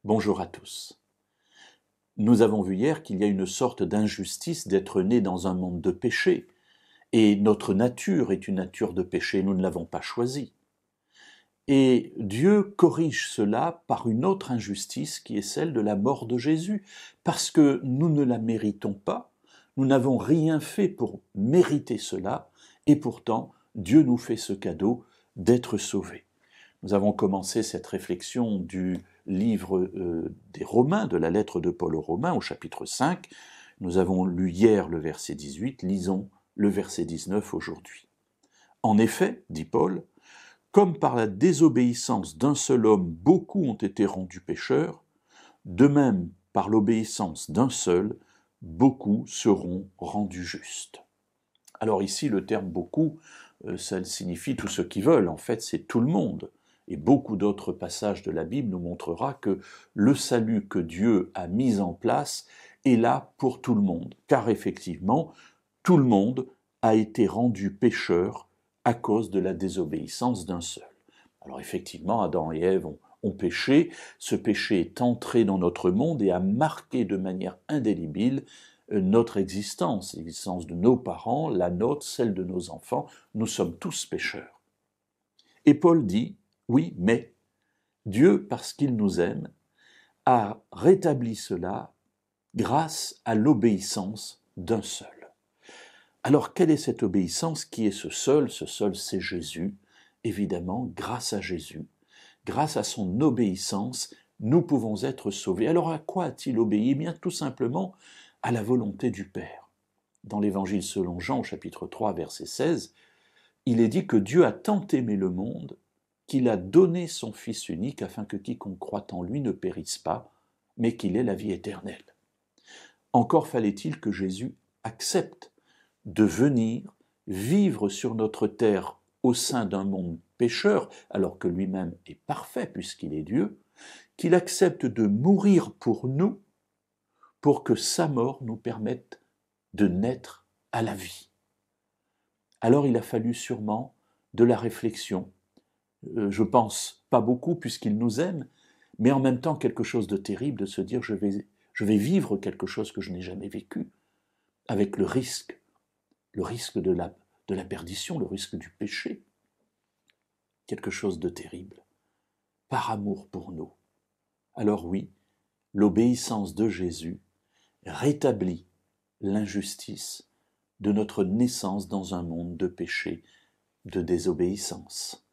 Bonjour à tous. Nous avons vu hier qu'il y a une sorte d'injustice d'être né dans un monde de péché, et notre nature est une nature de péché, nous ne l'avons pas choisie. Et Dieu corrige cela par une autre injustice qui est celle de la mort de Jésus, parce que nous ne la méritons pas, nous n'avons rien fait pour mériter cela, et pourtant Dieu nous fait ce cadeau d'être sauvés. Nous avons commencé cette réflexion du livre des Romains, de la lettre de Paul aux Romains, au chapitre 5. Nous avons lu hier le verset 18, lisons le verset 19 aujourd'hui. En effet, dit Paul, comme par la désobéissance d'un seul homme, beaucoup ont été rendus pécheurs, de même, par l'obéissance d'un seul, beaucoup seront rendus justes. Alors ici, le terme « beaucoup », ça signifie tous ceux qui veulent. En fait, c'est tout le monde. Et beaucoup d'autres passages de la Bible nous montrera que le salut que Dieu a mis en place est là pour tout le monde. Car effectivement, tout le monde a été rendu pécheur à cause de la désobéissance d'un seul. Alors effectivement, Adam et Ève ont péché. Ce péché est entré dans notre monde et a marqué de manière indélébile notre existence, l'existence de nos parents, la nôtre, celle de nos enfants. Nous sommes tous pécheurs. Et Paul dit, oui, mais Dieu, parce qu'il nous aime, a rétabli cela grâce à l'obéissance d'un seul. Alors, quelle est cette obéissance? Qui est ce seul? Ce seul, c'est Jésus. Évidemment, grâce à Jésus, grâce à son obéissance, nous pouvons être sauvés. Alors, à quoi a-t-il obéi? Eh bien, tout simplement à la volonté du Père. Dans l'Évangile selon Jean, au chapitre 3, verset 16, il est dit que Dieu a tant aimé le monde qu'il a donné son Fils unique afin que quiconque croit en lui ne périsse pas, mais qu'il ait la vie éternelle. Encore fallait-il que Jésus accepte de venir vivre sur notre terre au sein d'un monde pécheur, alors que lui-même est parfait puisqu'il est Dieu, qu'il accepte de mourir pour nous, pour que sa mort nous permette de naître à la vie. Alors il a fallu sûrement de la réflexion, je pense pas beaucoup puisqu'il nous aime, mais en même temps quelque chose de terrible de se dire je vais vivre quelque chose que je n'ai jamais vécu, avec le risque de la perdition, le risque du péché, quelque chose de terrible, par amour pour nous. Alors oui, l'obéissance de Jésus rétablit l'injustice de notre naissance dans un monde de péché, de désobéissance.